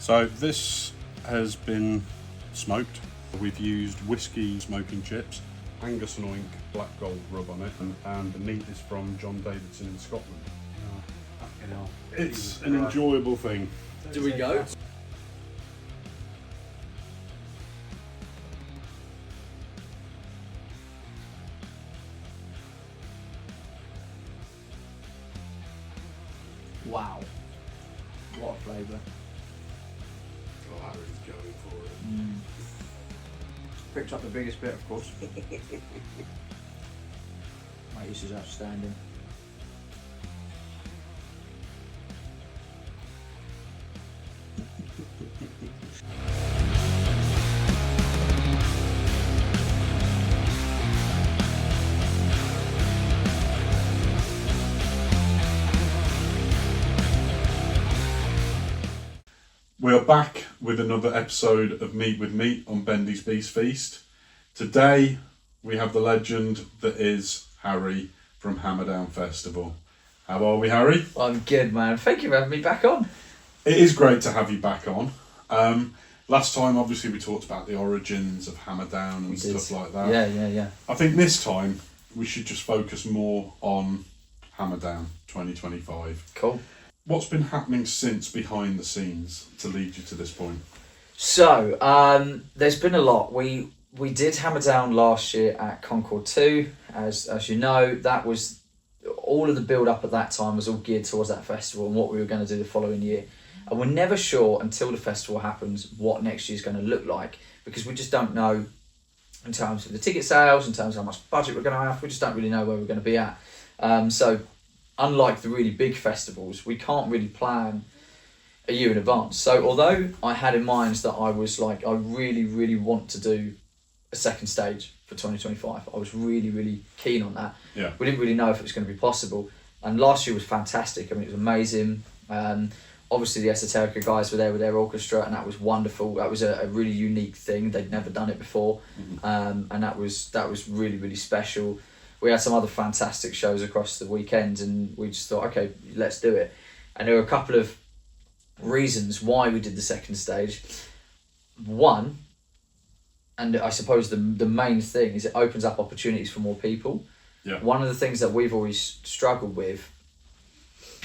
So this has been smoked. We've used whiskey smoking chips, Angus and Oink black gold rub on it, and the meat is from John Davidson in Scotland. It's an enjoyable thing. Do we go? Wow. What a flavour. Oh, Harry's going for it. Picked up the biggest bit, of course. Mate, this is outstanding. We are back with another episode of Meat with Meat on Bendy's Beast Feast. Today we have the legend that is Harry from Hammerdown Festival. How are we, Harry? I'm good, man. Thank you for having me back on. It is great to have you back on. Last time, obviously, we talked about the origins of Hammerdown and stuff like that. Yeah. I think this time we should just focus more on Hammerdown 2025. Cool. What's been happening since behind the scenes to lead you to this point? So, there's been a lot. We did Hammerdown last year at Concord 2. As you know, that was all of the build up at that time was all geared towards that festival and what we were going to do the following year. And we're never sure until the festival happens what next year's going to look like, because we just don't know in terms of the ticket sales, in terms of how much budget we're going to have. We just don't really know where we're going to be at. So unlike the really big festivals, we can't really plan a year in advance. So although I had in mind that I was like, I really, really want to do a second stage for 2025, I was really, really keen on that. Yeah. We didn't really know if it was going to be possible. And last year was fantastic. I mean, it was amazing. Obviously the Esoterica guys were there with their orchestra, and that was wonderful. That was a really unique thing. They'd never done it before. And that was really, really special. We had some other fantastic shows across the weekend, and we just thought, okay, let's do it. And there were a couple of reasons why we did the second stage. One, and I suppose the main thing, is it opens up opportunities for more people. Yeah. One of the things that we've always struggled with,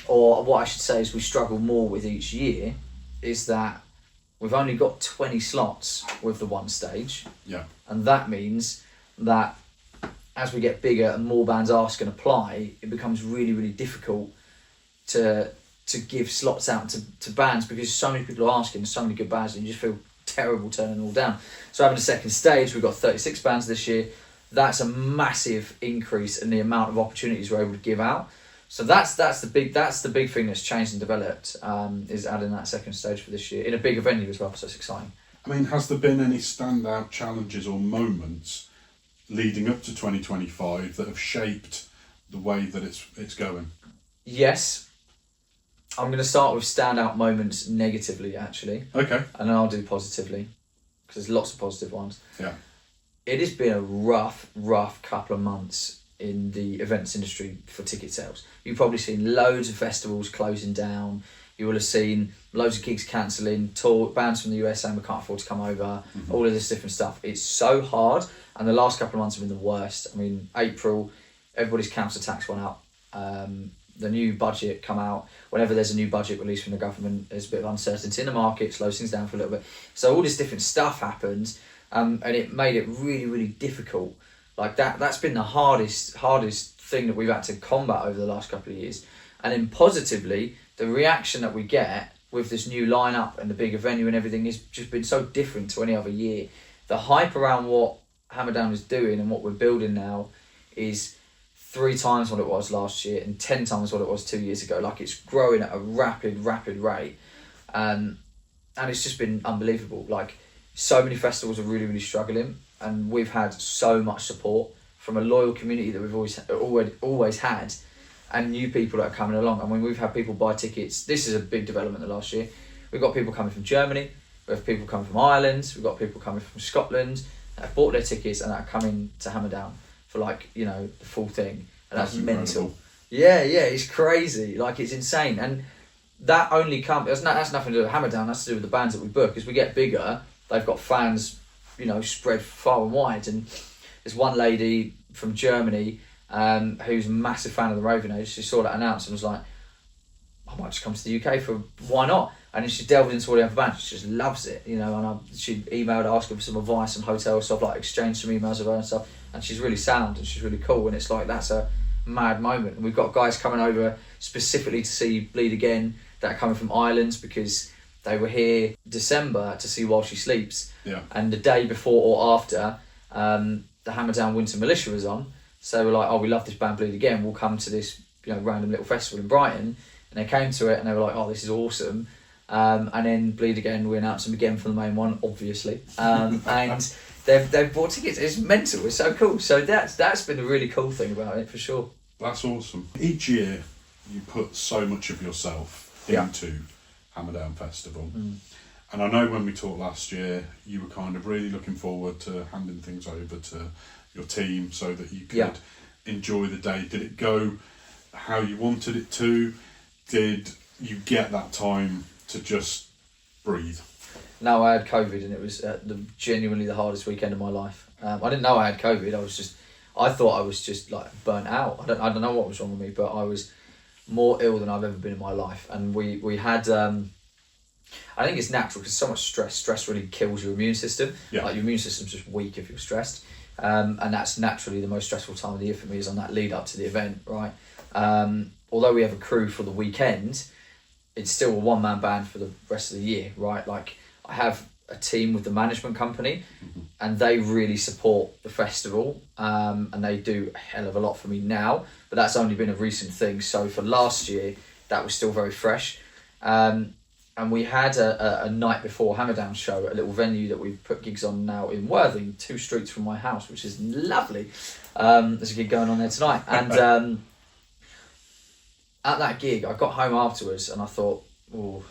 or what I should say is we struggle more with each year, is that we've only got 20 slots with the one stage. Yeah. And that means that as we get bigger and more bands ask and apply, it becomes really, really difficult to give slots out to bands, because so many people are asking, so many good bands, and you just feel terrible turning them all down. So having a second stage, we've got 36 bands this year. That's a massive increase in the amount of opportunities we're able to give out. So that's the big thing that's changed and developed, is adding that second stage for this year in a bigger venue as well. So it's exciting. I mean, has there been any standout challenges or moments leading up to 2025 that have shaped the way that it's going? Yes. I'm going to start with standout moments negatively, actually. Okay. And then I'll do positively, because there's lots of positive ones. Yeah. It has been a rough couple of months in the events industry for ticket sales. You've probably seen loads of festivals closing down. You will have seen loads of gigs cancelling, bands from the US saying we can't afford to come over, all of this different stuff. It's so hard, and the last couple of months have been the worst. I mean, April, everybody's council tax went up. The new budget come out. Whenever there's a new budget released from the government, there's a bit of uncertainty in the market, slows things down for a little bit. So all this different stuff happened, and it made it really, really difficult. Like that's been the hardest thing that we've had to combat over the last couple of years. And then positively, the reaction that we get with this new lineup and the bigger venue and everything has just been so different to any other year. The hype around what Hammerdown is doing and what we're building now is 3 times what it was last year and 10 times what it was 2 years ago. Like, it's growing at a rapid rate. And it's just been unbelievable. Like, so many festivals are really, really struggling, and we've had so much support from a loyal community that we've always had, and new people that are coming along. I mean, we've had people buy tickets. This is a big development the last year. We've got people coming from Germany, we have people coming from Ireland, we've got people coming from Scotland that have bought their tickets and that are coming to Hammerdown for, like, you know, the full thing. And that's mental. Yeah, it's crazy. Like, it's insane. And that only comes. That's nothing to do with Hammerdown. That's to do with the bands that we book. As we get bigger, they've got fans, spread far and wide. And there's one lady from Germany who's a massive fan of the Roving Age. She saw that announced and was like, I might just come to the UK for why not? And then she delved into all the other bands. She just loves it, And she emailed asking for some advice on hotel stuff, like exchanged some emails with her and stuff. And she's really sound and she's really cool. And it's like that's a mad moment. And we've got guys coming over specifically to see Bleed Again that are coming from Ireland because they were here December to see While She Sleeps. Yeah. And the day before or after, the Hammerdown Winter Militia was on. So they were like, oh, we love this band Bleed Again. We'll come to this random little festival in Brighton. And they came to it and they were like, oh, this is awesome. And then Bleed Again, we announced them again for the main one, obviously. And they've bought tickets. It's mental. It's so cool. So that's been a really cool thing about it, for sure. That's awesome. Each year, you put so much of yourself into Hammerdown Festival. And I know when we talked last year, you were kind of really looking forward to handing things over to your team so that you could enjoy the day. Did it go how you wanted it to? Did you get that time to just breathe? No, I had COVID and it was genuinely the hardest weekend of my life. I didn't know I had COVID. I thought I was just like burnt out. I don't know what was wrong with me, but I was more ill than I've ever been in my life. And we had, I think it's natural because so much stress really kills your immune system. Yeah. Like your immune system's just weak if you're stressed. And that's naturally the most stressful time of the year for me is on that lead up to the event, right? Although we have a crew for the weekend, it's still a one-man band for the rest of the year, right? Like I have a team with the management company and they really support the festival and they do a hell of a lot for me now, but that's only been a recent thing. So for last year, that was still very fresh. And we had a night before Hammerdown show at a little venue that we've put gigs on now in Worthing, 2 streets from my house, which is lovely. There's a gig going on there tonight. And at that gig, I got home afterwards and I thought, oh,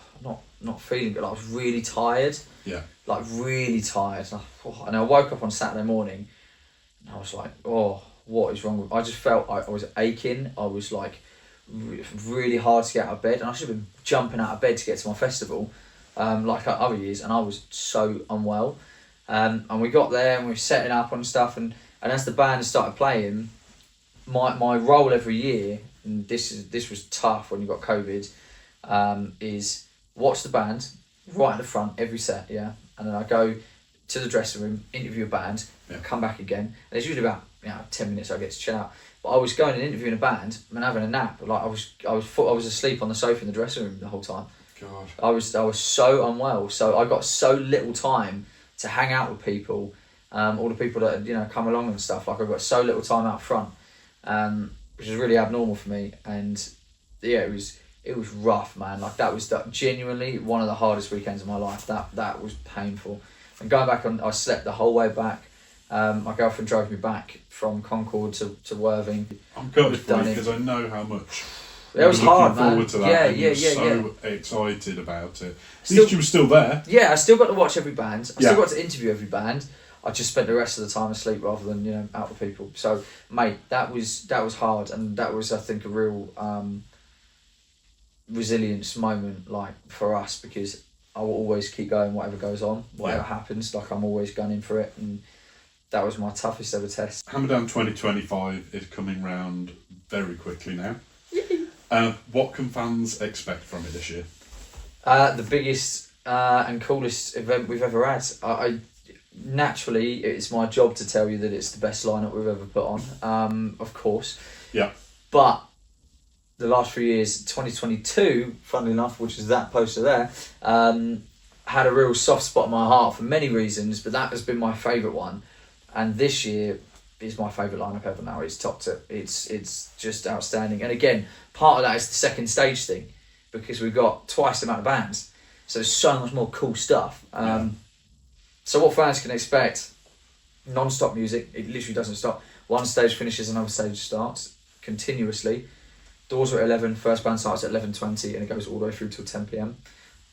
not feeling good. I was really tired. Yeah. Like really tired. And I woke up on Saturday morning and I was like, oh, what is wrong with me? I just felt I was aching. I was like really hard to get out of bed and I should have been jumping out of bed to get to my festival like other years, and I was so unwell. And we got there and we were setting up on stuff and as the band started playing, my role every year, and this was tough when you got COVID, is watch the band right at the front every set, and then I go to the dressing room, interview a band, come back again, and it's usually about 10 minutes I get to chill out. But I was going and interviewing a band and having a nap. Like I was asleep on the sofa in the dressing room the whole time. God. I was so unwell, so I got so little time to hang out with people, all the people that come along and stuff. Like I got so little time out front, which is really abnormal for me. And it was rough, man. Like that was genuinely one of the hardest weekends of my life. That was painful. And going back I slept the whole way back. My girlfriend drove me back from Concord to Worthing. I'm gutted for you because I know how much it was hard, man. Forward to that, so excited about it. At least you were still there. Yeah, I still got to watch every band. I still got to interview every band. I just spent the rest of the time asleep rather than out with people. So, mate, that was hard, and that was, I think, a real resilience moment, like for us, because I will always keep going, whatever goes on, whatever happens. Like I'm always gunning for it, and that was my toughest ever test. Hammerdown 2025 is coming round very quickly now. What can fans expect from it this year? The biggest and coolest event we've ever had. I naturally, it's my job to tell you that it's the best lineup we've ever put on. Of course. Yeah. But the last few years, 2022, funnily enough, which is that poster there, had a real soft spot in my heart for many reasons, but that has been my favourite one. And this year is my favourite lineup ever now. It's topped it. It's just outstanding. And again, part of that is the second stage thing, because we've got twice the amount of bands. So there's so much more cool stuff. So what fans can expect, non-stop music. It literally doesn't stop. One stage finishes, another stage starts continuously. Doors are at 11, first band starts at 11:20 and it goes all the way through till 10 p.m.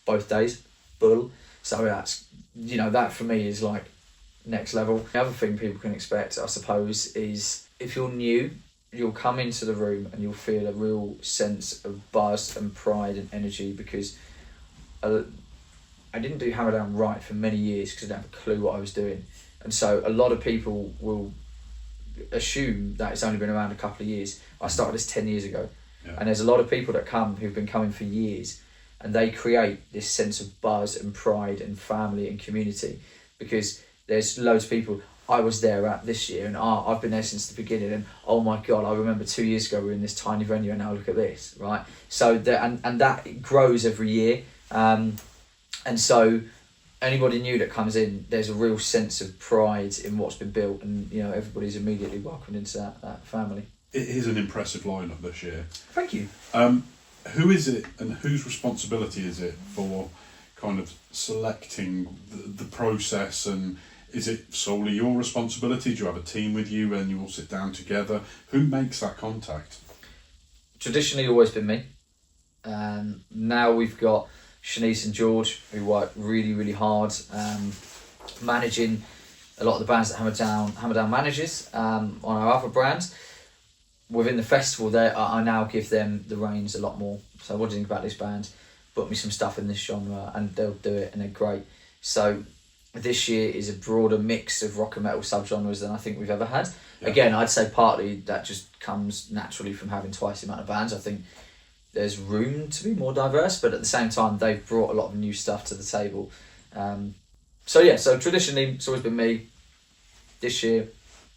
both days. Bull. So that's, that for me is like next level. The other thing people can expect, I suppose, is if you're new you'll come into the room and you'll feel a real sense of buzz and pride and energy, because I didn't do Hammerdown right for many years because I didn't have a clue what I was doing. And so a lot of people will assume that it's only been around a couple of years. I started this 10 years ago. Yeah. And there's a lot of people that come who've been coming for years, and they create this sense of buzz and pride and family and community, because there's loads of people. I was there at this year, and I've been there since the beginning, and oh my God, I remember 2 years ago we were in this tiny venue, and now look at this, right? So and that grows every year. And so anybody new that comes in, there's a real sense of pride in what's been built, and everybody's immediately welcomed into that family. It is an impressive lineup this year. Thank you. Who is it, and whose responsibility is it for kind of selecting the process, and is it solely your responsibility? Do you have a team with you and you all sit down together? Who makes that contact? Traditionally always been me. Now we've got Shanice and George, who work really, really hard, managing a lot of the bands that Hammerdown manages on our other brands. Within the festival, I now give them the reins a lot more. So what do you think about this band? Book me some stuff in this genre, and they'll do it, and they're great. So this year is a broader mix of rock and metal subgenres than I think we've ever had. Yeah. Again, I'd say partly that just comes naturally from having twice the amount of bands. I think there's room to be more diverse, but at the same time, they've brought a lot of new stuff to the table. So traditionally, it's always been me. This year,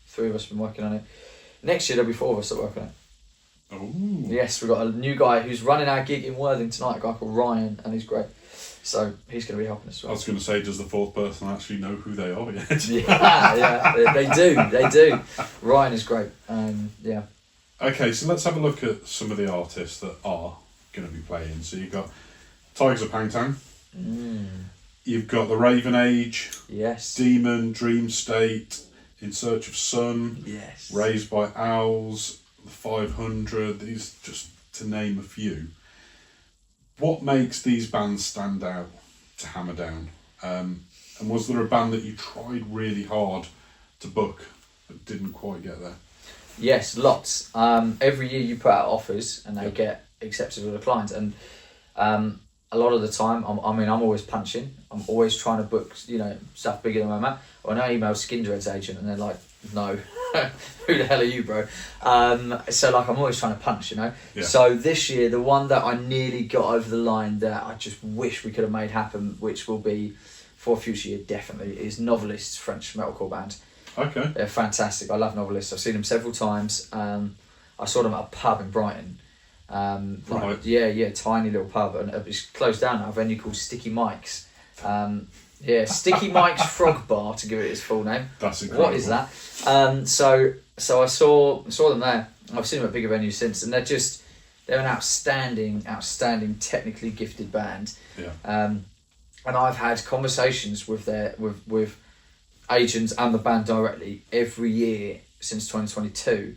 3 of us have been working on it. Next year, there'll be 4 of us that work on it. Oh. Yes, we've got a new guy who's running our gig in Worthing tonight, a guy called Ryan, and he's great. So he's going to be helping us. I was going to say, does the 4th person actually know who they are yet? yeah, they do. Ryan is great. Yeah. Okay, so let's have a look at some of the artists that are going to be playing. So you've got Tygers of Pan Tang. You've got the Raven Age. Yes. Demon, Dream State, In Search of Sun. Yes. Raised by Owls, the 500. These, just to name a few. What makes these bands stand out to Hammerdown? And was there a band that you tried really hard to book but didn't quite get there? Yes, lots. Every year you put out offers and they get accepted with the clients, and a lot of the time, I'm always punching. I'm always trying to book, stuff bigger than where I'm at. Or I email Skindered's agent, and they're like, "No, who the hell are you, bro?" So I'm always trying to punch, Yeah. So this year, the one that I nearly got over the line that I just wish we could have made happen, which will be for a future year definitely, is Novelists, French metalcore band. Okay. They're fantastic. I love Novelists. I've seen them several times. I saw them at a pub in Brighton. Right. Tiny little pub, and it's closed down now. A venue called Sticky Mike's. Sticky Mike's Frog Bar, to give it its full name. That's incredible. What is that? So I saw them there. I've seen them at bigger venues since, and they're an outstanding, technically gifted band. Yeah. And I've had conversations with with agents and the band directly every year since 2022.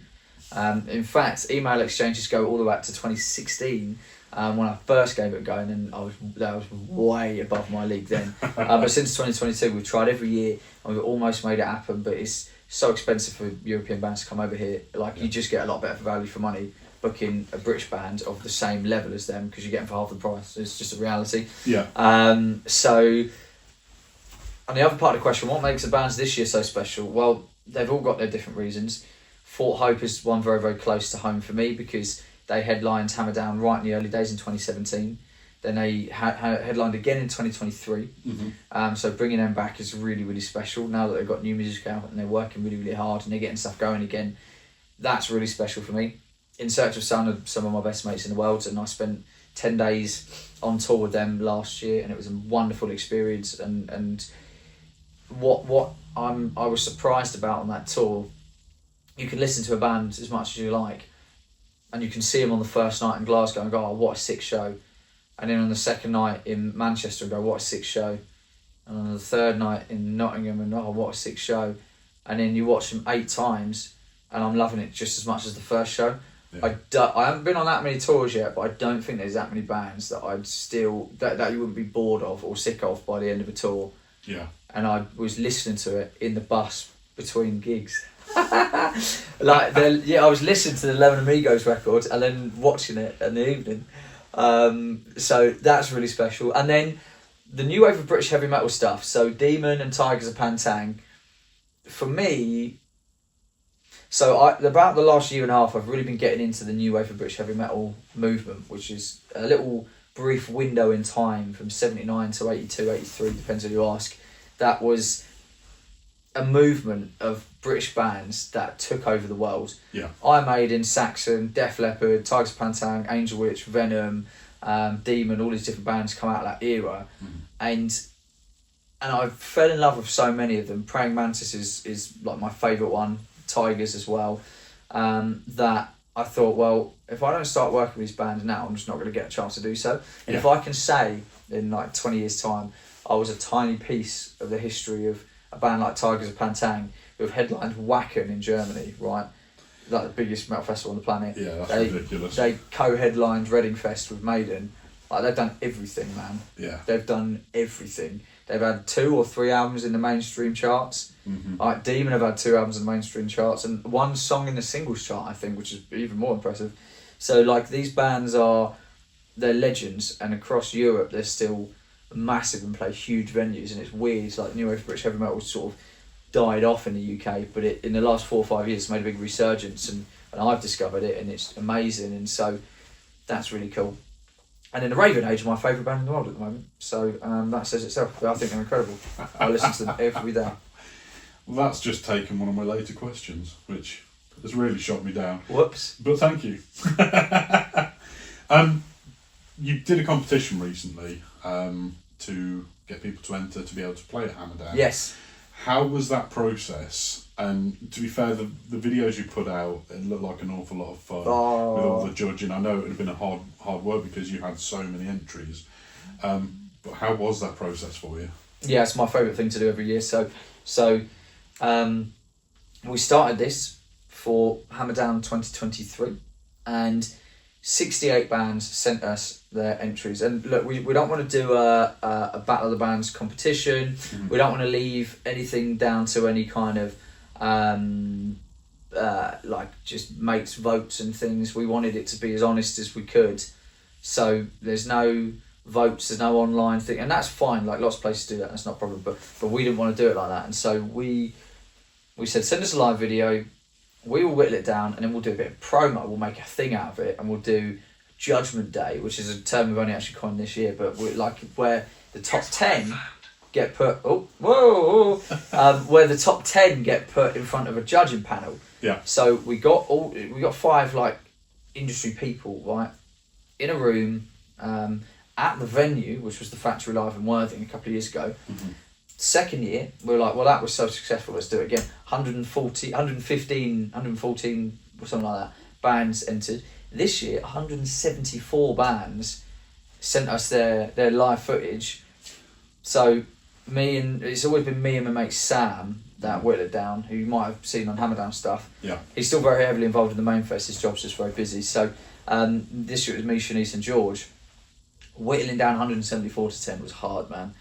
In fact, email exchanges go all the way back to 2016 when I first gave it a go, and then that was way above my league then. But since 2022, we've tried every year and we've almost made it happen, but it's so expensive for European bands to come over here. You just get a lot better value for money booking a British band of the same level as them, because you're getting for half the price. It's just a reality. Yeah. So on the other part of the question, what makes the bands this year so special? Well, they've all got their different reasons. Fort Hope is one very, very close to home for me, because they headlined Hammerdown right in the early days in 2017. Then they headlined again in 2023. Mm-hmm. So bringing them back is really, really special. Now that they've got new music out and they're working really, really hard and they're getting stuff going again, that's really special for me. In Search of Sun are some of my best mates in the world, and I spent 10 days on tour with them last year, and it was a wonderful experience. And what I was surprised about on that tour, you can listen to a band as much as you like, and you can see them on the first night in Glasgow and go, "Oh, what a sick show," and then on the second night in Manchester and go, "What a sick show," and on the third night in Nottingham and, "Oh, what a sick show," and then you watch them 8 times, and I'm loving it just as much as the first show. Yeah. I haven't been on that many tours yet, but I don't think there's that many bands that I'd still that you wouldn't be bored of or sick of by the end of a tour. Yeah. And I was listening to it in the bus between gigs. Like, I was listening to the Lemon Amigos record and then watching it in the evening. So that's really special. And then the new wave of British heavy metal stuff, so Demon and Tygers of Pan Tang, for me, about the last year and a half, I've really been getting into the new wave of British heavy metal movement, which is a little brief window in time from 79 to 82, 83, depends who you ask. That was a movement of British bands that took over the world. Yeah. Iron Maiden, Saxon, Def Leppard, Tygers of Pan Tang, Angel Witch, Venom, Demon, all these different bands come out of that era. And I fell in love with so many of them. Praying Mantis is like my favourite one, Tygers as well. That I thought, well, if I don't start working with these bands now, I'm just not going to get a chance to do so. And if I can say in like 20 years' time, I was a tiny piece of the history of a band like Tygers of Pan Tang, who have headlined Wacken in Germany, right? Like the biggest metal festival on the planet. Yeah, that's ridiculous. They co-headlined Reading Fest with Maiden. Like, they've done everything, man. Yeah. They've done everything. They've had 2 or 3 albums in the mainstream charts. Like Demon have had 2 albums in the mainstream charts and 1 song in the singles chart, I think, which is even more impressive. So like, these bands they're legends, and across Europe they're still massive and play huge venues, and it's weird. Like, new wave of British heavy metal sort of died off in the UK, but in the last 4 or 5 years it's made a big resurgence, and I've discovered it, and it's amazing, and so that's really cool. And in the Raven Age are my favourite band in the world at the moment, so that says itself. I think they're incredible. I listen to them every day. Well, that's just taken one of my later questions, which has really shot me down. Whoops. But thank you. You did a competition recently to get people to enter to be able to play at Hammerdown. Yes. How was that process? And to be fair, the videos you put out, it looked like an awful lot of fun with all the judging. I know it would have been a hard work because you had so many entries. But how was that process for you? Yeah, it's my favourite thing to do every year. So we started this for Hammerdown 2023, and 68 bands sent us their entries. And look, we don't want to do a Battle of the Bands competition. We don't want to leave anything down to any kind of like just mates votes and things. We wanted it to be as honest as we could. So there's no votes, there's no online thing, and that's fine. Like, lots of places do that, that's not a problem. But we didn't want to do it like that, and so we said, send us a live video. We will whittle it down, and then we'll do a bit of promo. We'll make a thing out of it, and we'll do Judgment Day, which is a term we've only actually coined this year, but we're like where the top 10 get put. Where the top 10 get put in front of a judging panel. Yeah. So we got 5 like industry people, right, in a room at the venue, which was the Factory Live in Worthing a couple of years ago. Second year, we were like, well, that was so successful, let's do it again. 114 or something like that bands entered. This year, 174 bands sent us their live footage. So it's always been me and my mate Sam that whittled it down, who you might have seen on Hammerdown stuff. Yeah. He's still very heavily involved in the main fest. His job's just very busy. So this year it was me, Shanice and George. Whittling down 174 to 10 was hard, man.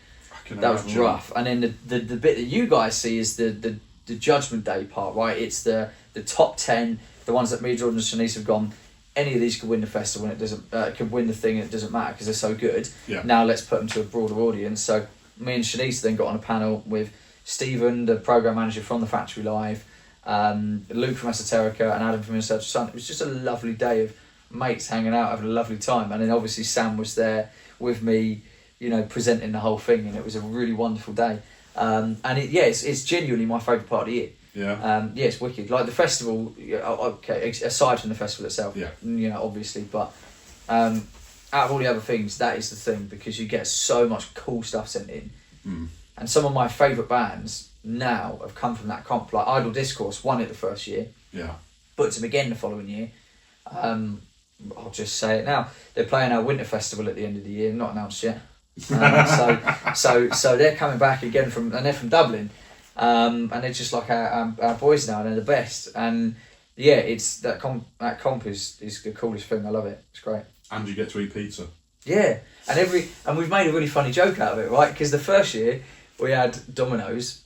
That was rough. And then the bit that you guys see is the Judgment Day part, right? It's the top 10, the ones that me, Jordan and Shanice have gone, any of these could win the festival, and it doesn't could win the thing, and it doesn't matter because they're so good. Yeah. Now let's put them to a broader audience. So me and Shanice then got on a panel with Stephen, the program manager from the Factory Live, Luke from Esoterica, and Adam from In Search of Sun. It was just a lovely day of mates hanging out, having a lovely time. And then obviously Sam was there with me, you know, presenting the whole thing, and it was a really wonderful day. And it's genuinely my favourite part of the year. Yeah. It's wicked. Like the festival, okay, aside from the festival itself, yeah, you know, obviously, but out of all the other things, that is the thing, because you get so much cool stuff sent in. And some of my favourite bands now have come from that comp. Like Idle Discourse won it the first year. Yeah. Booked them again the following year. I'll just say it now. They're playing our Winter Festival at the end of the year, not announced yet. So they're coming back again and they're from Dublin, and they're just like our boys now, and they're the best. And yeah, it's that comp is the coolest thing. I love it. It's great. And you get to eat pizza. Yeah, and we've made a really funny joke out of it, right? Because the first year we had Domino's,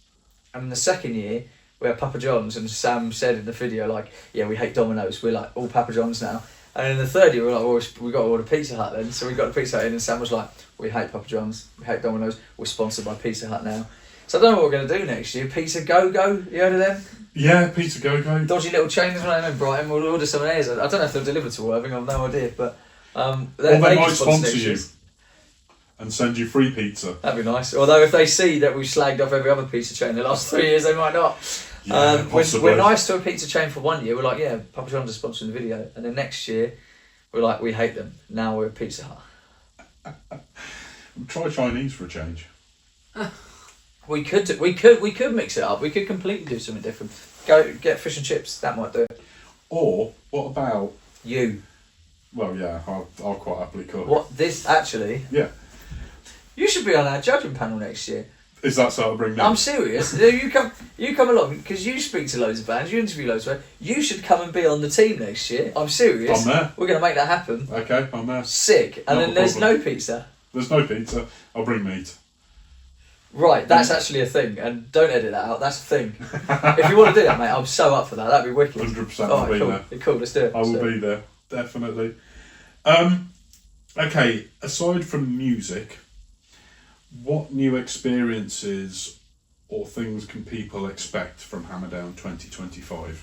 and the second year we had Papa John's, and Sam said in the video, like, yeah, we hate Domino's, we're like all Papa John's now. And in the third year, we were like, well, we got to order Pizza Hut then. So we got the Pizza Hut in, and Sam was like, we hate Papa John's, we hate Domino's, we're sponsored by Pizza Hut now. So I don't know what we're going to do next year. Pizza Go-Go, you heard of them? Yeah, Pizza Go-Go. Dodgy little chains around in Brighton, we'll order some of theirs. I don't know if they'll deliver to Worthing, I've no idea, but they might sponsor you and send you free pizza. That'd be nice. Although if they see that we've slagged off every other pizza chain in the last 3 years, they might not. Yeah, we're nice to a pizza chain for 1 year. We're like, yeah, Papa John's is sponsoring the video, and then next year we're like, we hate them. Now we're Pizza Hut. Try Chinese for a change. We could mix it up. We could completely do something different. Go get fish and chips. That might do it. Or what about you? Well, yeah, I'll quite happily cook. What this actually? Yeah. You should be on our judging panel next year. Is that so? Bring me? I'm serious. You come along because you speak to loads of bands. You interview loads of bands. You should come and be on the team next year. I'm serious. I'm there. We're gonna make that happen. Okay, I'm there. Sick. And Not then a there's problem. no pizza. There's no pizza. I'll bring meat. Right, that's actually a thing, and don't edit that out. That's a thing. If you want to do that, mate, I'm so up for that. That'd be wicked. 100%. I'll be cool. there. Cool. Let's do it. I will be there, definitely. Okay, aside from music, what new experiences or things can people expect from Hammerdown 2025?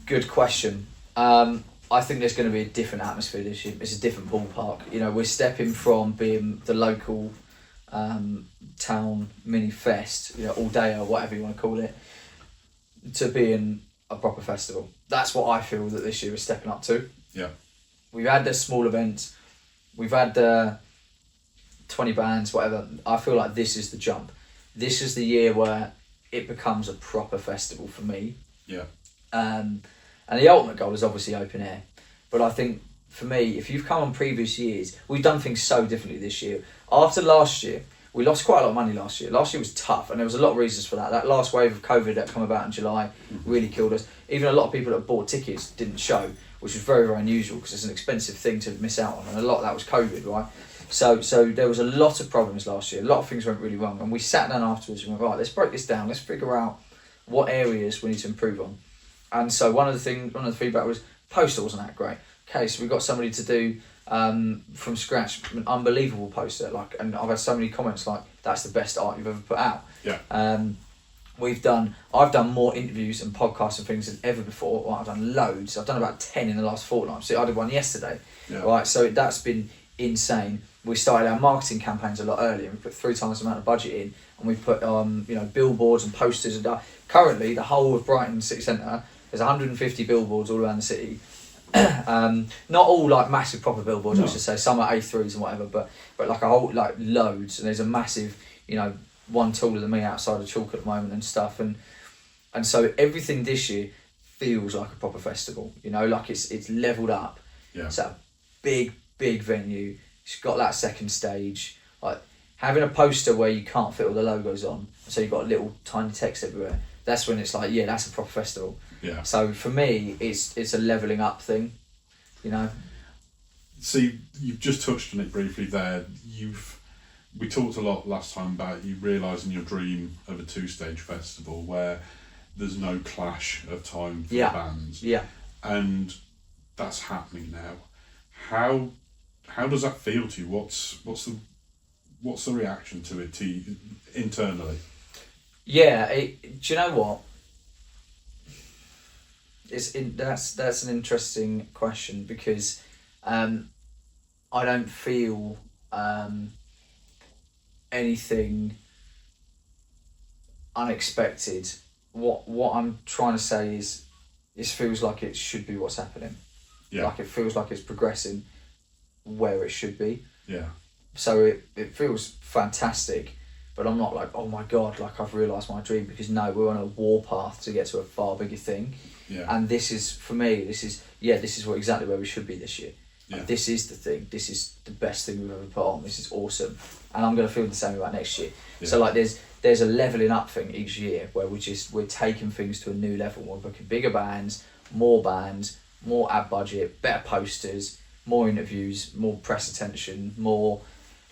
Good question. I think there's going to be a different atmosphere this year. It's a different ballpark. You know, we're stepping from being the local town mini fest, you know, all day or whatever you want to call it, to being a proper festival. That's what I feel that this year is stepping up to. Yeah. We've had the small events, we've had 20 bands, whatever. I feel like this is the jump. This is the year where it becomes a proper festival for me. Yeah. And the ultimate goal is obviously open air. But I think for me, if you've come on previous years, we've done things so differently this year. After last year, we lost quite a lot of money last year. Last year was tough, and there was a lot of reasons for that. That last wave of COVID that come about in July really killed us. Even a lot of people that bought tickets didn't show, which was very, very unusual because it's an expensive thing to miss out on, and a lot of that was COVID, right? So there was a lot of problems last year. A lot of things went really wrong, and we sat down afterwards and went, right, let's break this down. Let's figure out what areas we need to improve on. And so one of the feedback was poster wasn't that great. Okay, so we got somebody to do from scratch an unbelievable poster, like, and I've had so many comments like that's the best art you've ever put out. Yeah. I've done more interviews and podcasts and things than ever before. Well, I've done loads. I've done about 10 in the last fortnight. So I did one yesterday. Yeah. Right, so that's been insane. We started our marketing campaigns a lot earlier. We put 3 times the amount of budget in, and we put billboards and posters and currently the whole of Brighton City Centre, there's 150 billboards all around the city. Not all like massive proper billboards, I should say. Some are A3s and whatever, but like a whole, like loads. And there's a massive, one taller than me outside of Chalk at the moment and stuff. And so everything this year feels like a proper festival. Like it's leveled up. Yeah. It's a big venue. It's got that second stage. Like having a poster where you can't fit all the logos on, so you've got little tiny text everywhere. That's when it's like, yeah, that's a proper festival. Yeah. So for me, it's a levelling up thing, See, you've just touched on it briefly there. We talked a lot last time about you realising your dream of a 2-stage festival where there's no clash of time for the bands. Yeah. And that's happening now. How does that feel to you? What's the reaction to it to you internally? Yeah, do you know what? That's an interesting question because I don't feel anything unexpected. What I'm trying to say is it feels like it should be what's happening. Yeah. Like it feels like it's progressing where it should be. Yeah. So it feels fantastic. But I'm not like, oh my God, like I've realised my dream, because no, we're on a warpath to get to a far bigger thing. Yeah. And this is, for me, this is exactly where we should be this year. Yeah. Like, this is the thing. This is the best thing we've ever put on. This is awesome. And I'm going to feel the same about next year. Yeah. So like there's a levelling up thing each year where we're taking things to a new level. We're booking bigger bands, more ad budget, better posters, more interviews, more press attention, more...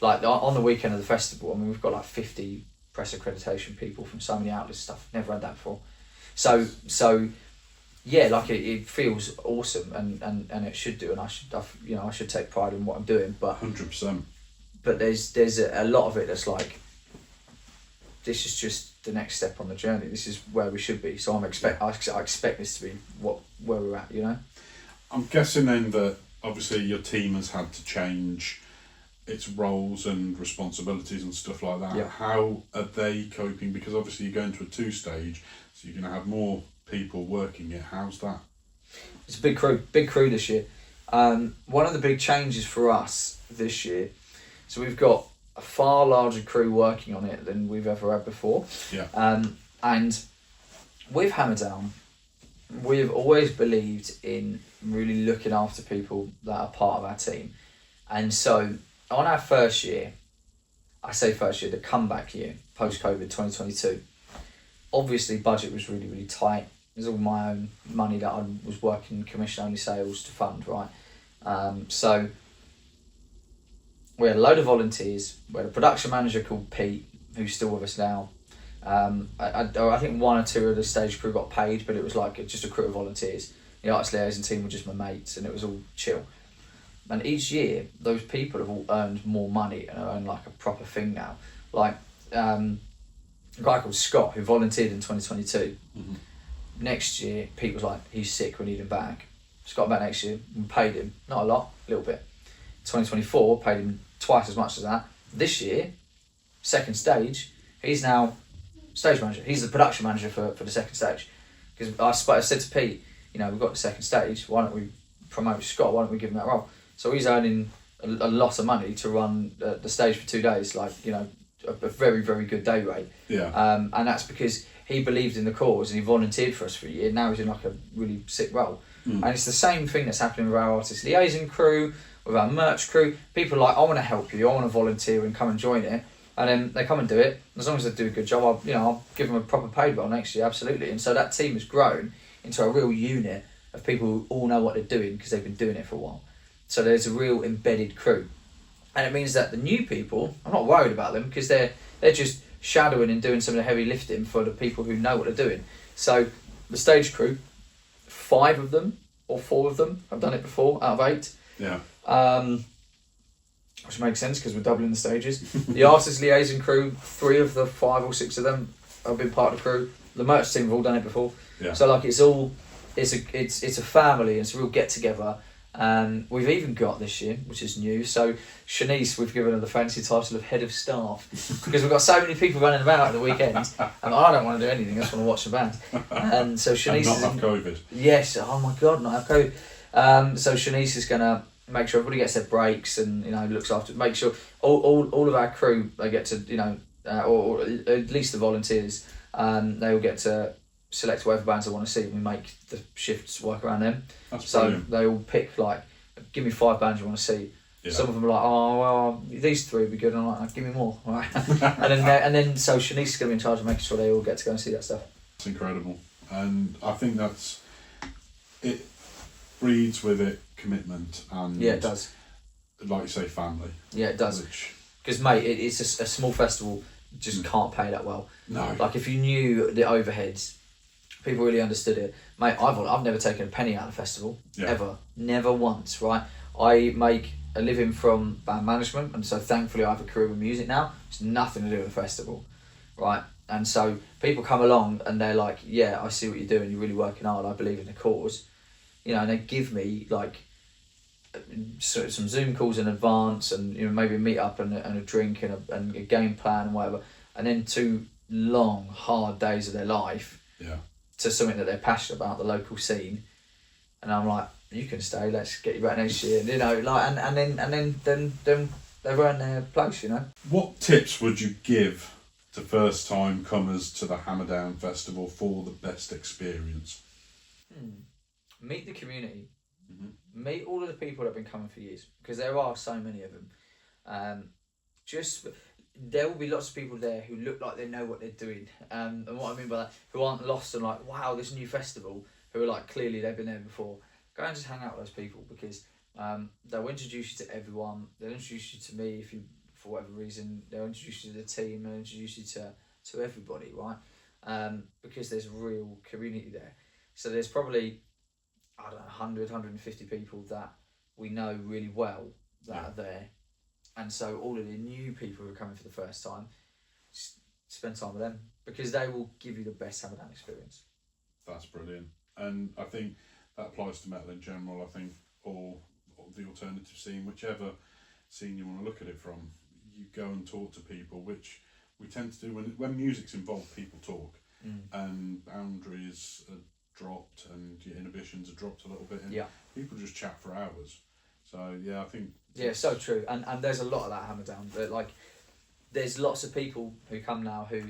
Like on the weekend of the festival, I mean, we've got like 50 press accreditation people from so many outlets and stuff. Never had that before. So yeah, like it feels awesome, and it should do, and I should take pride in what I'm doing. But 100%. But there's a lot of it that's like, this is just the next step on the journey. This is where we should be. So I expect this to be where we're at. You know. I'm guessing then that obviously your team has had to change its roles and responsibilities and stuff like that. Yeah. How are they coping? Because obviously you're going to a 2-stage, so you're going to have more people working it. How's that? It's a big crew this year. One of the big changes for us this year, so we've got a far larger crew working on it than we've ever had before. Yeah. And with Hammerdown, we've always believed in really looking after people that are part of our team. And so on our first year, the comeback year, post-COVID 2022, obviously budget was really, really tight. It was all my own money that I was working commission-only sales to fund, right? So we had a load of volunteers. We had a production manager called Pete, who's still with us now. I think 1 or 2 of the stage crew got paid, but it was like just a crew of volunteers. The artist liaison team were just my mates, and it was all chill. And each year, those people have all earned more money and are earning like a proper thing now. Like a guy called Scott, who volunteered in 2022. Mm-hmm. Next year, Pete was like, he's sick, we need him back. Scott back next year, we paid him, not a lot, a little bit. 2024, paid him twice as much as that. This year, second stage, he's now stage manager. He's the production manager for the second stage. Because I said to Pete, we've got the second stage, why don't we promote Scott, why don't we give him that role? So he's earning a lot of money to run the stage for 2 days, like, a very, very good day rate. Yeah. And that's because he believed in the cause and he volunteered for us for a year. Now he's in like a really sick role. And it's the same thing that's happening with our artist liaison crew, with our merch crew. People are like, I want to help you, I want to volunteer and come and join it. And then they come and do it. As long as they do a good job, I'll give them a proper paid role next year, absolutely. And so that team has grown into a real unit of people who all know what they're doing because they've been doing it for a while. So there's a real embedded crew. And it means that the new people, I'm not worried about them because they're just shadowing and doing some of the heavy lifting for the people who know what they're doing. So the stage crew, 5 of them or 4 of them have done it before out of 8. Yeah. Which makes sense because we're doubling the stages. The artist liaison crew, 3 of the 5 or 6 of them have been part of the crew. The merch team have all done it before. Yeah. So like it's a family, it's a real get together. And we've even got this year, which is new. So Shanice, we've given her the fancy title of head of staff because we've got so many people running about at the weekend, and I don't want to do anything. I just want to watch the band. And so Shanice and not have COVID. Yes. Oh my God, not have COVID. So Shanice is gonna make sure everybody gets their breaks and looks after. Make sure all of our crew, they get to or at least the volunteers, they will get to select whatever bands they want to see, and we make the shifts work around them. That's so brilliant. they all pick like, give me 5 bands you want to see. Yeah. Some of them are like, oh well, these 3 would be good, and I'm like, give me more. All right. and then so Shanice is going to be in charge of making sure they all get to go and see that stuff. It's incredible, and I think it breeds with it commitment and yeah, it does. Like you say, family. Yeah, it does. Because mate, it's a small festival, just can't pay that well. No. Like if you knew the overheads, people really understood it. Mate, I've never taken a penny out of the festival, ever. Never once, right? I make a living from band management, and so thankfully I have a career with music now. It's nothing to do with the festival, right? And so people come along and they're like, yeah, I see what you're doing, you're really working hard, I believe in the cause. And they give me like some Zoom calls in advance and maybe a meet up and a drink and a game plan and whatever. And then 2 long, hard days of their life to something that they're passionate about, the local scene. And I'm like, you can stay, let's get you back next year. And then they've earned their place, What tips would you give to first time comers to the Hammerdown Festival for the best experience? Meet the community. Meet all of the people that have been coming for years, because there are so many of them. There will be lots of people there who look like they know what they're doing, and what I mean by that, who aren't lost and like, wow, this new festival, who are like, clearly they've been there before. Go and just hang out with those people, because they'll introduce you to everyone. They'll introduce you to me if you for whatever reason, they'll introduce you to the team, they'll introduce you to everybody, right? Because there's real community there. So there's probably, I don't know, 100, 150 people that we know really well that are there. And so all of the new people who are coming for the first time, spend time with them because they will give you the best Hammerdown experience. That's brilliant. And I think that applies to metal in general. I think all the alternative scene, whichever scene you want to look at it from, you go and talk to people, which we tend to do when music's involved. People talk, and boundaries are dropped, and your inhibitions are dropped a little bit, and people just chat for hours. So I think so true. And there's a lot of that Hammerdown. But like, there's lots of people who come now who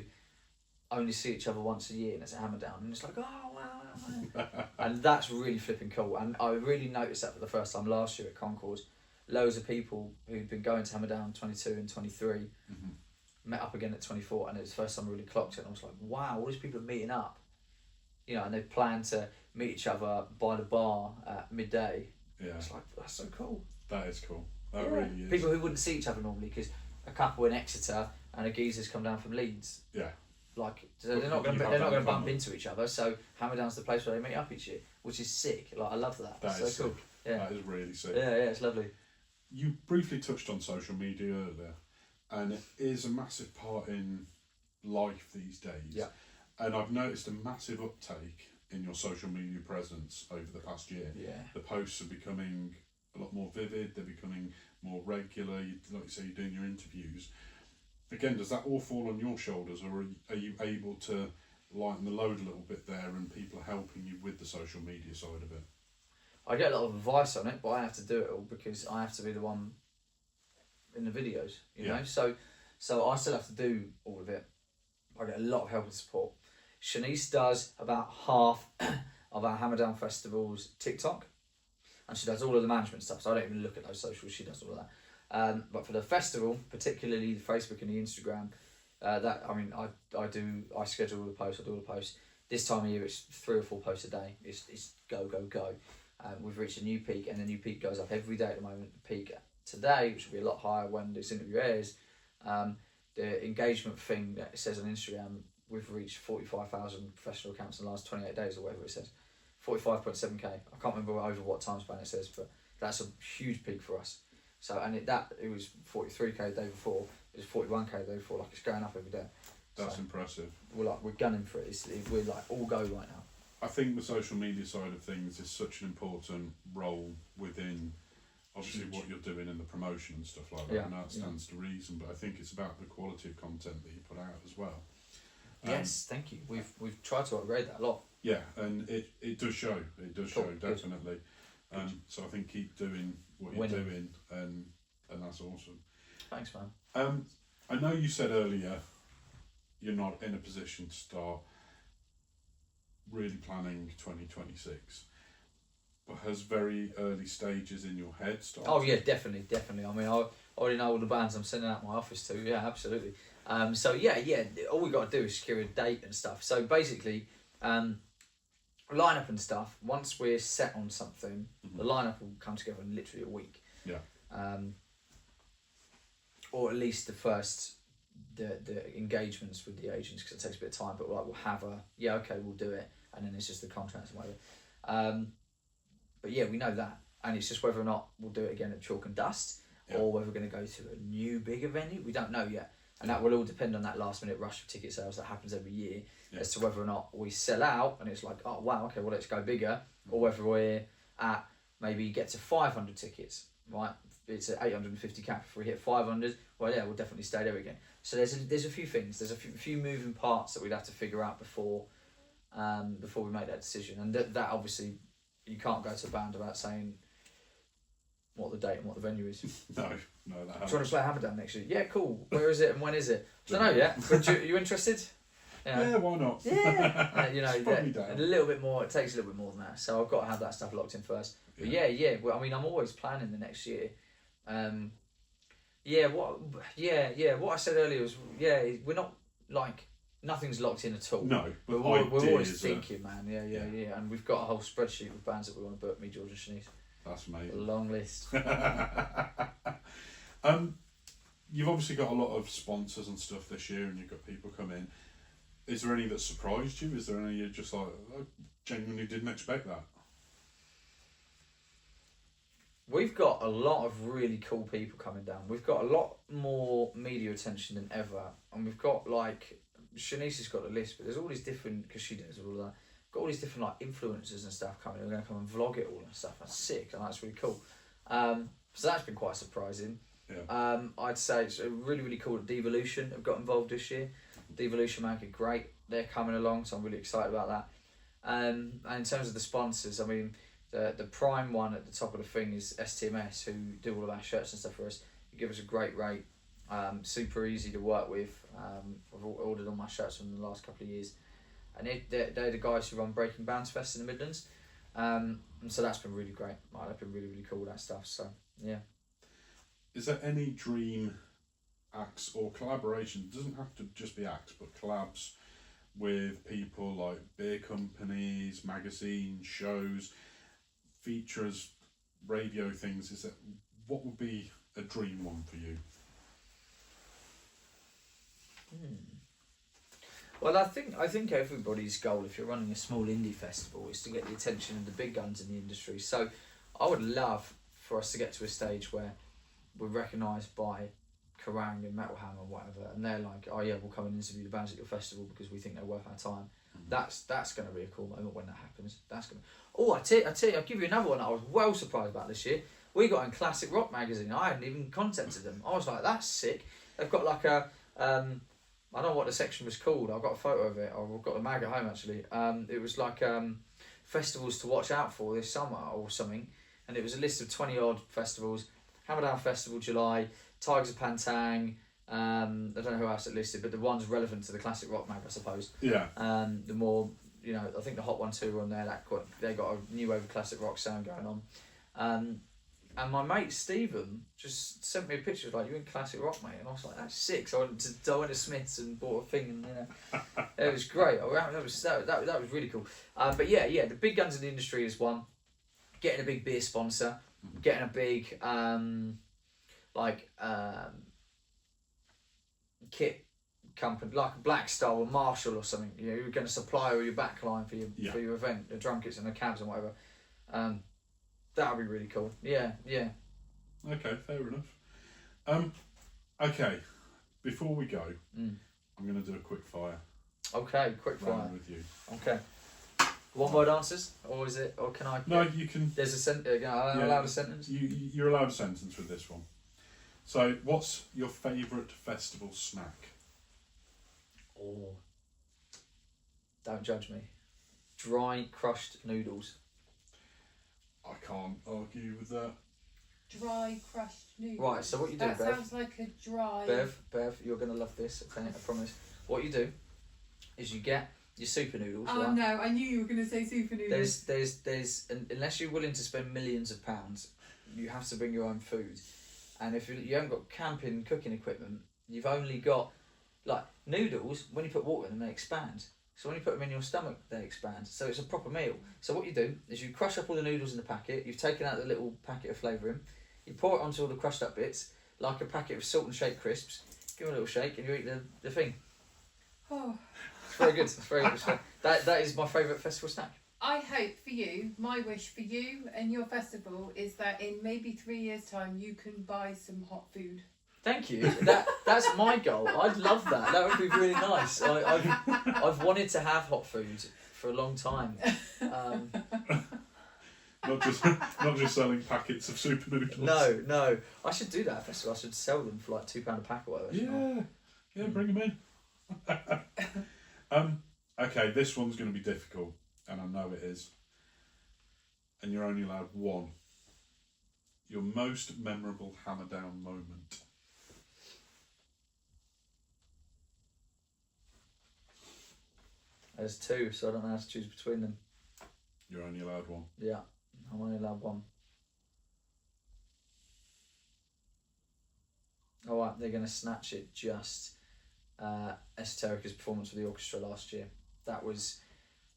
only see each other once a year, and it's a Hammerdown, and it's like, oh wow, and that's really flipping cool. And I really noticed that for the first time last year at Concourse. Loads of people who'd been going to Hammerdown 22 and 23 met up again at 24, and it was the first time I really clocked it. And I was like, wow, all these people are meeting up, and they plan to meet each other by the bar at midday. Yeah, it's like, that's so cool. That is cool. That really is. People who wouldn't see each other normally, because a couple in Exeter and a geezer's come down from Leeds. Yeah. Like, so they're not going to bump into each other. So Hammerdown's the place where they meet up each year, which is sick. Like, I love that. That is so cool. Sick. Yeah. That is really sick. Yeah, it's lovely. You briefly touched on social media earlier, and it is a massive part in life these days. Yeah. And I've noticed a massive uptake in your social media presence over the past year. Yeah. The posts are becoming a lot more vivid, they're becoming more regular, like you say, you're doing your interviews. Again, does that all fall on your shoulders, or are you able to lighten the load a little bit there and people are helping you with the social media side of it? I get a lot of advice on it, but I have to do it all because I have to be the one in the videos, you know? So I still have to do all of it. I get a lot of help and support. Shanice does about half of our Hammerdown Festival's TikTok, and she does all of the management stuff, so I don't even look at those socials, she does all of that. But for the festival, particularly the Facebook and the Instagram, I schedule all the posts, I do all the posts. This time of year it's 3 or 4 posts a day. It's go, go, go. We've reached a new peak, and the new peak goes up every day at the moment. The peak today, which will be a lot higher when this interview airs, the engagement thing that it says on Instagram, we've reached 45,000 professional accounts in the last 28 days or whatever it says. 45.7k. I can't remember over what time span it says, but that's a huge peak for us. So, and it was 43k the day before, it was 41k the day before, like it's going up every day. That's impressive. We're gunning for it. We're like all go right now. I think the social media side of things is such an important role within obviously what you're doing in the promotion and stuff like that. Yeah, and that stands to reason, but I think it's about the quality of content that you put out as well. Yes, thank you. We've tried to upgrade that a lot. Yeah, and it does show. It does Cool, show, definitely. So I think keep doing what you're doing, and that's awesome. Thanks, man. I know you said earlier you're not in a position to start really planning 2026, but has very early stages in your head started? Oh yeah, definitely. I mean, I already know all the bands I'm sending out my office to. Yeah, absolutely. So yeah. All we got to do is secure a date and stuff. So basically, lineup and stuff. Once we're set on something, the lineup will come together in literally a week. Yeah. Or at least the engagements with the agents, because it takes a bit of time. But we'll have we'll do it, and then it's just the contracts and whatever. But yeah, we know that, and it's just whether or not we'll do it again at Chalk and Dust, or whether we're going to go to a new bigger venue. We don't know yet, and that will all depend on that last minute rush of ticket sales that happens every year, as to whether or not we sell out and it's like, oh wow, okay, well let's go bigger, or whether we're at maybe get to 500 tickets, right? It's at 850 cap. If we hit 500, well yeah, we'll definitely stay there again. So there's a few things, there's a few moving parts that we'd have to figure out before we make that decision, and that obviously. You can't go to a band without saying what the date and what the venue is. No, that happens. Do you want to play Hammerdown next year? Yeah, cool. Where is it and when is it? I don't know yet. But are you interested? Yeah, why not? Yeah. A little bit more. It takes a little bit more than that. So I've got to have that stuff locked in first. But yeah. Well, I mean, I'm always planning the next year. What I said earlier was, we're not like. Nothing's locked in at all. No, but we're always thinking, man. Yeah. And we've got a whole spreadsheet of bands that we want to book. Me, George, and Shanice. That's amazing. A long list. you've obviously got a lot of sponsors and stuff this year, and you've got people come in. Is there any that surprised you? Is there any you're just like, I genuinely didn't expect that? We've got a lot of really cool people coming down. We've got a lot more media attention than ever, and we've got like Shanice has got a list, but there's all these different, because she does all of that. Got all these different like influencers and stuff coming. We're going to come and vlog it all and stuff. That's sick, and that's really cool. So that's been quite surprising. Yeah. I'd say it's really, really cool that Devolution have got involved this year. Devolution make it great. They're coming along, so I'm really excited about that. And in terms of the sponsors, I mean, the prime one at the top of the thing is STMS, who do all of our shirts and stuff for us. They give us a great rate, super easy to work with. I've ordered all my shirts from the last couple of years. And they're the guys who run Breaking Bands Fest in the Midlands. And so that's been really great. Like, they've been really, really cool, that stuff. So, yeah. Is there any dream acts or collaboration? It doesn't have to just be acts, but collabs with people like beer companies, magazines, shows, features, radio things. Is that what would be a dream one for you? Well, I think everybody's goal, if you're running a small indie festival, is to get the attention of the big guns in the industry. So I would love for us to get to a stage where we're recognised by Kerrang and Metal Hammer or whatever, and they're like, oh yeah, we'll come and interview the bands at your festival because we think they're worth our time. That's going to be a cool moment when that happens. I tell you, I'll give you another one that I was well surprised about this year. We got in Classic Rock magazine. I hadn't even contacted them. I was like, that's sick. They've got like a I don't know what the section was called. I've got a photo of it. I've got the mag at home actually. It was like festivals to watch out for this summer or something, and it was a list of 20 odd festivals. Hammerdown Festival July, Tygers of Pan Tang. I don't know who else it listed, but the ones relevant to the Classic Rock mag, I suppose. Yeah. The more, I think the Hot 1 2 were on there. They got a new wave of classic rock sound going on. And my mate Stephen just sent me a picture of like, you in classic rock, mate, and I was like, that's sick. So I went to Smith's and bought a thing, and it was great. That was really cool. But yeah, the big guns in the industry is one. Getting a big beer sponsor, getting a big kit company like Black Star or Marshall or something. You're going to supply all your backline for your event, the drum kits and the cabs and whatever. That would be really cool. Yeah. Okay, fair enough. Okay, before we go, I'm going to do a quick fire. Okay, quick fire with you. Okay. One word answers, or is it? Or can I? No, you can. There's a sentence. I'm allowed a sentence. You're allowed a sentence with this one. So, what's your favourite festival snack? Oh, don't judge me. Dry crushed noodles. I can't argue with that. Dry crushed noodles. Right, so what you do, that Bev? Sounds like a dry. Bev, you're gonna love this. Okay, I promise. What you do is you get your super noodles. Oh right? no, I knew you were gonna say super noodles. There's unless you're willing to spend millions of pounds, you have to bring your own food. And if you haven't got camping cooking equipment, you've only got like noodles. When you put water in them, they expand. So when you put them in your stomach, they expand. So it's a proper meal. So what you do is you crush up all the noodles in the packet. You've taken out the little packet of flavouring. You pour it onto all the crushed up bits, like a packet of salt and shake crisps. Give it a little shake and you eat the thing. Oh. It's very good. It's very good. That is my favourite festival snack. I hope for you, my wish for you and your festival is that in maybe 3 years' time you can buy some hot food. Thank you. That's my goal. I'd love that. That would be really nice. I've wanted to have hot food for a long time. Not just selling packets of super noodles. No. I should do that at a festival. I should sell them for like £2 a pack or whatever. Yeah, bring them in. Okay, this one's going to be difficult, and I know it is. And you're only allowed one. Your most memorable Hammerdown moment. There's two, so I don't know how to choose between them. You're only allowed one. Yeah, I'm only allowed one. Alright, they're going to snatch it just. Esoterica's performance with the orchestra last year. That was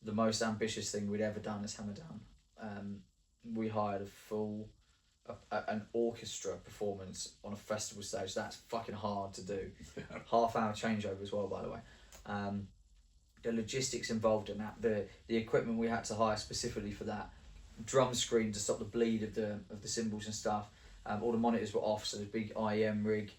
the most ambitious thing we'd ever done as Hammerdown. We hired a full an orchestra performance on a festival stage. That's fucking hard to do. Yeah. Half-hour changeover as well, by the way. The logistics involved in that, the equipment we had to hire specifically for that, drum screen to stop the bleed of the cymbals and stuff. All the monitors were off, so there's a big IEM rig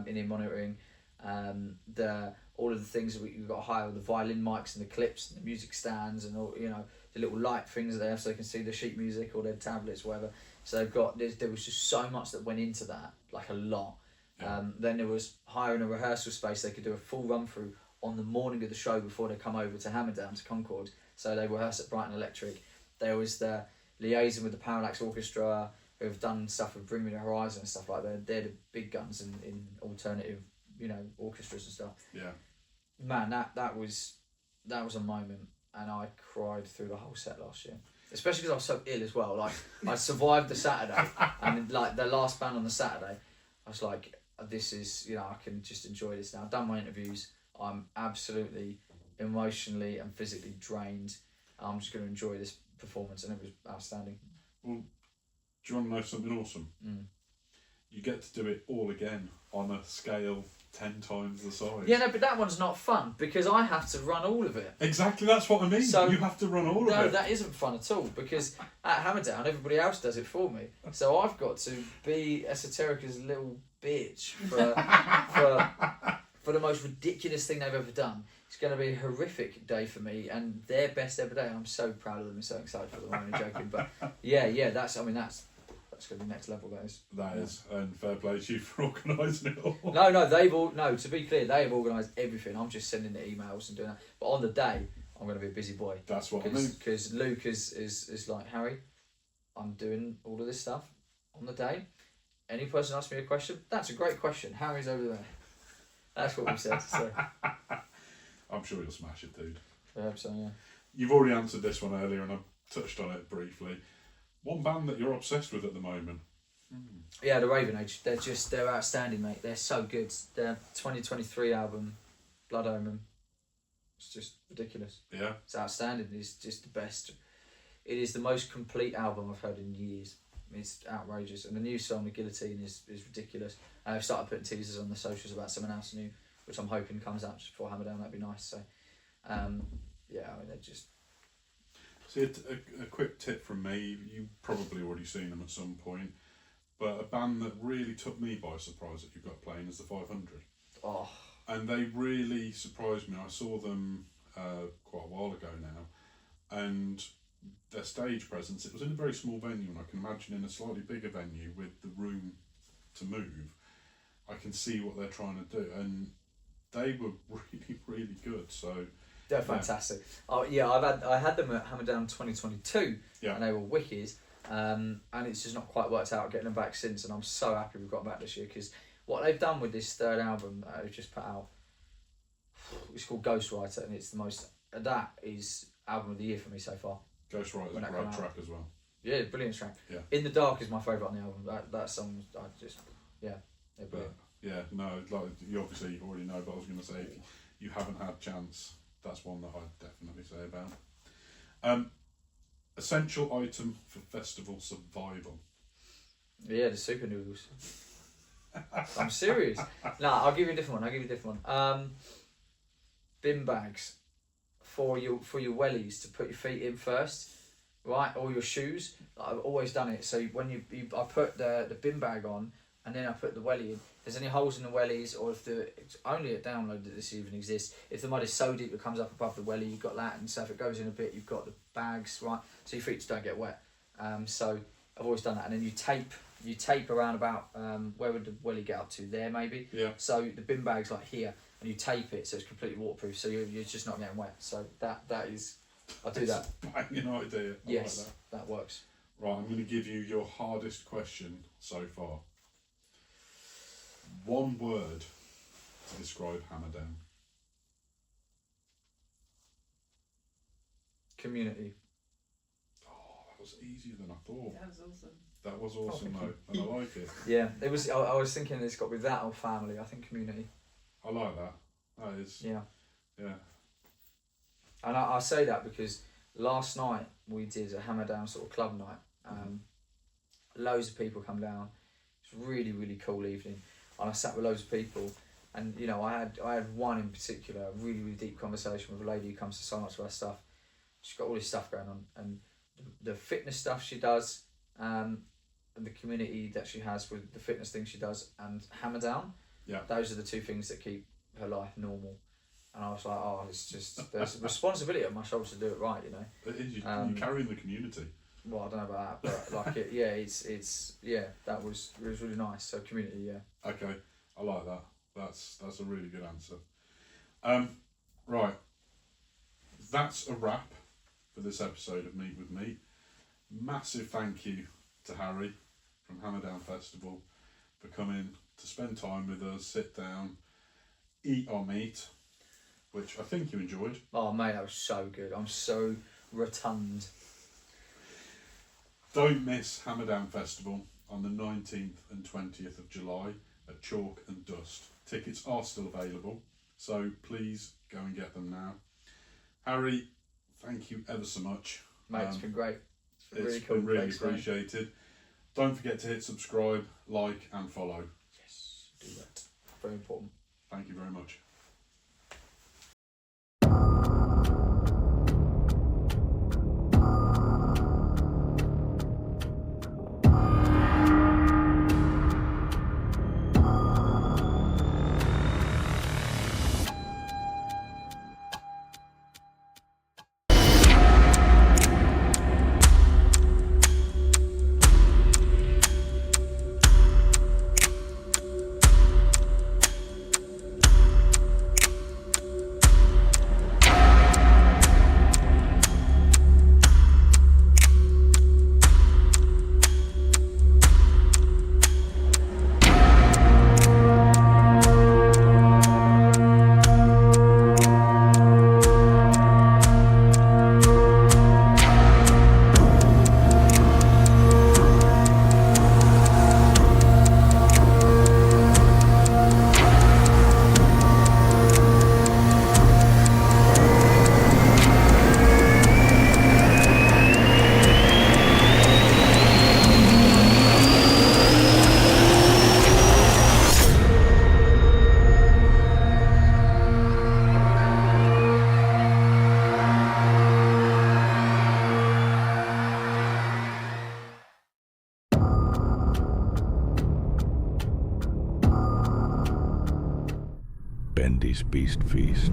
in monitoring. All of the things that we've got to hire, the violin mics and the clips and the music stands and all, you know, the little light things there so they can see the sheet music or their tablets, whatever. So they've got, there was just so much that went into that, like a lot. Yeah. Then there was hiring a rehearsal space. They could do a full run through on the morning of the show before they come over to Hammerdown to Concord. So they rehearse at Brighton Electric. There was the liaison with the Powerhouse Orchestra, who have done stuff with Bring Me the Horizon and stuff like that. They're the big guns in alternative, you know, orchestras and stuff. Yeah. Man, that was a moment, and I cried through the whole set last year. Especially because I was so ill as well. Like, I survived the Saturday, and like the last band on the Saturday, I was like, this is, you know, I can just enjoy this now. I've done my interviews. I'm absolutely emotionally and physically drained. I'm just going to enjoy this performance, and it was outstanding. Well, do you want to know something awesome? You get to do it all again on a scale 10 times the size. Yeah, no, but that one's not fun because I have to run all of it. Exactly, that's what I mean. So, you have to run all of it. No, that isn't fun at all because at Hammerdown, everybody else does it for me. So I've got to be esoteric as a little bitch for the most ridiculous thing they've ever done. It's going to be a horrific day for me and their best ever day. I'm so proud of them and so excited for them. I'm only joking, but yeah, that's going to be next level, guys. That is, and fair play to you for organising it all. No, to be clear, they have organised everything. I'm just sending the emails and doing that. But on the day, I'm going to be a busy boy. That's what I mean. Because Luke is like, Harry, I'm doing all of this stuff on the day. Any person asks me a question, that's a great question. Harry's over there. That's what we said. So. I'm sure you'll smash it, dude. I hope so, yeah. You've already answered this one earlier and I've touched on it briefly. One band that you're obsessed with at the moment? Yeah, the Raven Age. They're outstanding, mate. They're so good. Their 2023 album, Blood Omen, it's just ridiculous. Yeah. It's outstanding. It's just the best. It is the most complete album I've heard in years. It's outrageous. And the new song, The Guillotine, is ridiculous. And I've started putting teasers on the socials about something else new, which I'm hoping comes out just before Hammerdown. That'd be nice. So, yeah, I mean, they're just... See, a quick tip from me, you've probably already seen them at some point, but a band that really took me by surprise that you've got playing is the 500. Oh. And they really surprised me. I saw them quite a while ago now, and their stage presence, it was in a very small venue, and I can imagine in a slightly bigger venue with the room to move, I can see what they're trying to do, and they were really, really good, so... They're fantastic. Oh yeah, I had them at Hammerdown 2022, and they were wicked. And it's just not quite worked out getting them back since. And I'm so happy we've got them back this year because what they've done with this third album they've just put out, it's called Ghostwriter, and it's the most. That is album of the year for me so far. Ghostwriter's a great track as well. Yeah, brilliant track. Yeah. In the Dark is my favourite on the album. That song, I just they're brilliant. Yeah, no, like you obviously already know, but I was going to say if you haven't had chance. That's one that I'd definitely say about. Essential item for festival survival. Yeah, the super noodles. I'm serious. I'll give you a different one. Bin bags for your wellies to put your feet in first, right? Or your shoes. I've always done it. So when I put the bin bag on. And then I put the wellie in. If there's any holes in the wellies, or if it's only a download that this even exists, if the mud is so deep it comes up above the wellie, you've got that, and so if it goes in a bit, you've got the bags, right? So your feet just don't get wet. So I've always done that. And then you tape around about, where would the wellie get up to? There maybe? Yeah. So the bin bag's like here, and you tape it so it's completely waterproof, so you're just not getting wet. So that is, I do that. Banging idea. Yes, like that works. Right, I'm going to give you your hardest question so far. One word to describe Hammerdown. Community. Oh, that was easier than I thought. That was awesome. That was awesome though, and I like it. Yeah, it was. I was thinking it's got to be that or family. I think community. I like that. That is. Yeah. Yeah. And I say that because last night we did a Hammerdown sort of club night. loads of people come down. It's a really, really cool evening. And I sat with loads of people, and you know, I had one in particular, a really, really deep conversation with a lady who comes to sign up to our stuff. She's got all this stuff going on, and the fitness stuff she does, and the community that she has with the fitness thing she does, and Hammerdown. Yeah. Those are the two things that keep her life normal. And I was like, oh, it's just, there's a responsibility on my shoulders to do it right, you know. It is, you're carrying the community. Well, I don't know about that, but like that was really nice. So community, yeah. Okay, I like that. That's a really good answer. Right, that's a wrap for this episode of Meat with Meat. Massive thank you to Harry from Hammerdown Festival for coming to spend time with us, sit down, eat our meat, which I think you enjoyed. Oh mate, that was so good. I'm so rotund. Don't miss Hammerdown Festival on the 19th and 20th of July at Chalk and Dust. Tickets are still available, so please go and get them now. Harry, thank you ever so much. Mate, it's been great. It's been really cool. Been really Thanks, appreciated. Mate. Don't forget to hit subscribe, like and follow. Yes, do that. Very important. Thank you very much. Bendy's Beast Feast.